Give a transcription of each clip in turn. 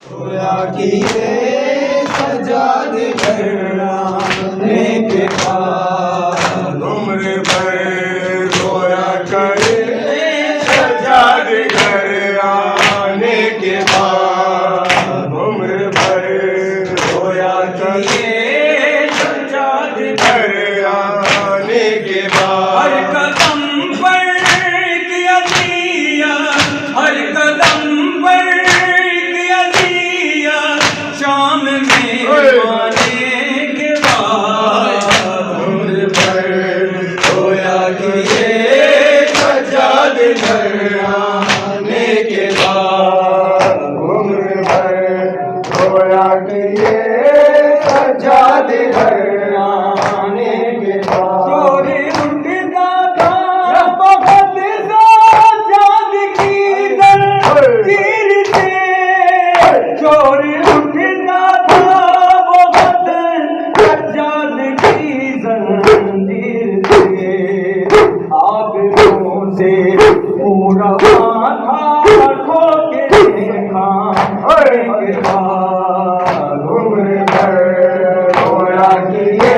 रोया किए सजाद घर आने के बाद उम्र भर रोया करे सजाद घर आने के बाद। उम्र भर रोया किए सजाद घर आने के हर बाद। कदम पर किया दिया, हर कदम पर किया दिया, शाम में आने के बाद। उम्र भर रोया किए सजाद घर आने के बाद। उम्र भर रोया किए सजाद घर आने के बाद। चोरी उठता था बहुत सजाद की जंजीर से, चोरी उठता था बहुत सजाद की जंजीर से। आगों से पूरा था ठोके देखा के बाद। उम्र भर रोया किए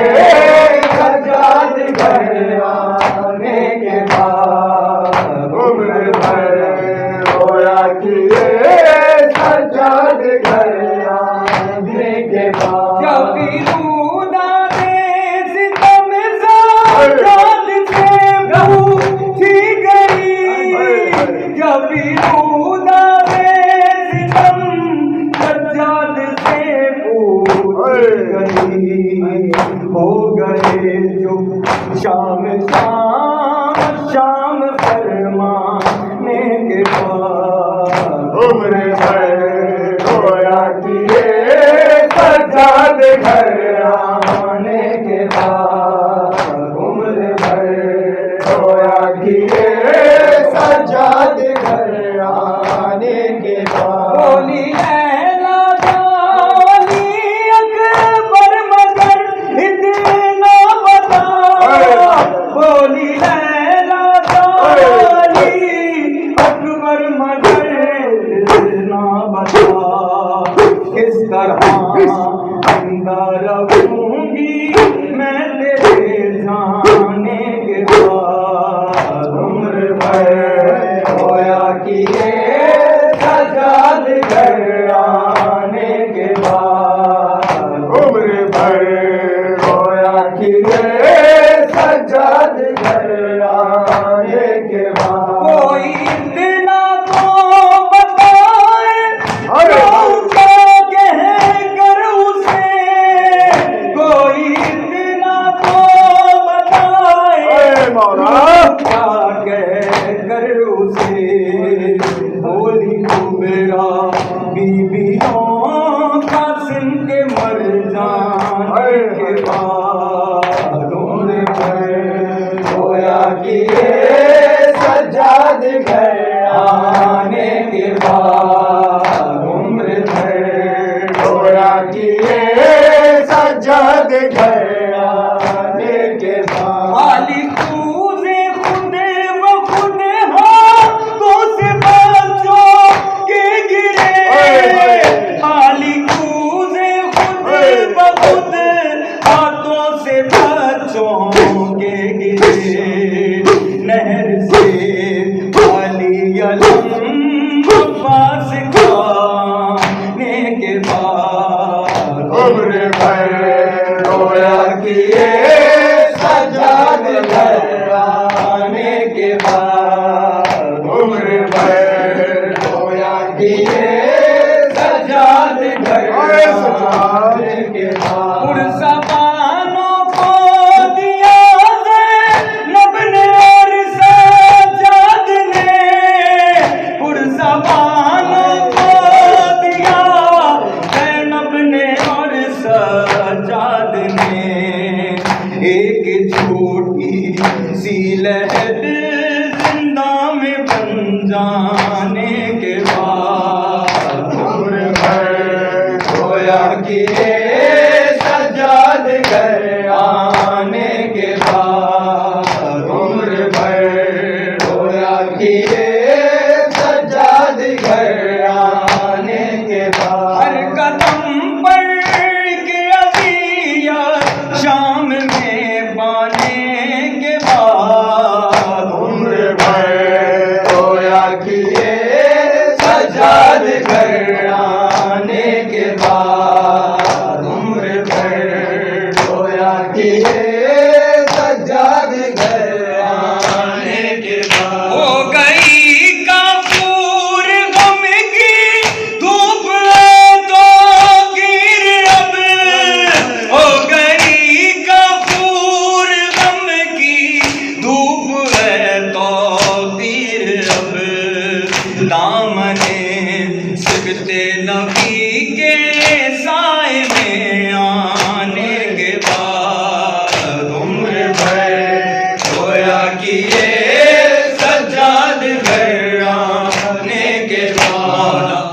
सजाद घर आने के बाद। उम्र भर रोया किए सजाद घर आने के बाद। जब रूदा ने सितम सजाद से पूछी गई, जब रूदा ने सितम सजाद से पूछी गई, हो गए चुप शाम शाम शाम फरमाने के बाद। उम्र भर रोया किए सजाद घर आने के बाद। उम्र भर रोया किए सजाद घर आने के बाद। बोली लैला जानी अकबर मगर इतना बता, बोली लैला जानी अकबर मगर इतना बता, किस तरह जिंदा रहूंगी मैं तेरे जाने के बाद। उम्र भर रोया किए सजाद घर आने के बाद। उम्र भर रोया किए सजाद घर आने के बाद। कोई इतना तो बताए अरे! क्या कह कर उसे, कोई इतना तो बताए अरे मौला! क्या कह कर उसे। बोली कुबरा बीबियों कासिम के मर जाने के बाद। उम्र भर रोया किए सजाद घर आने के बाद। उम्र भर रोया किए सजाद घर आने के बाद। खाली कूजे खुदे व खुदे हाथों से बच्चों के गिरे, खाली कूजे खुदे व खुदे हाथों से बच्चों के गिरे। नहर से खाली अलम अब्बास खाने के बाद। उम्र भर रोया किए सजाद घर आने के बाद। उम्र भर रोया किए सजाद घर आने के बाद। पुरज़बानों को दिया ज़ैनब ने और सजाद ने, पुरज़बानों को दिया ज़ैनब ने और सजाद ने। एक छोटी सी लहद जिंदा में बन जाने के बाद। उम्र भर रोया किए सजाद घर आने के बाद। उम्र भर रोया किए सजाद घर आने के बाद। सजाद घर आने के बाद उम्र भर रोया किए सजाद घर आने के बाद। हो गई काफूर गम की धूप है तो गिर अब, हो गई काफूर गम की धूप है तो तीर अब, दामने सिकते नबी के साए में आने के बाद उम्र भर रोया किए सजाद घर आने के बाद।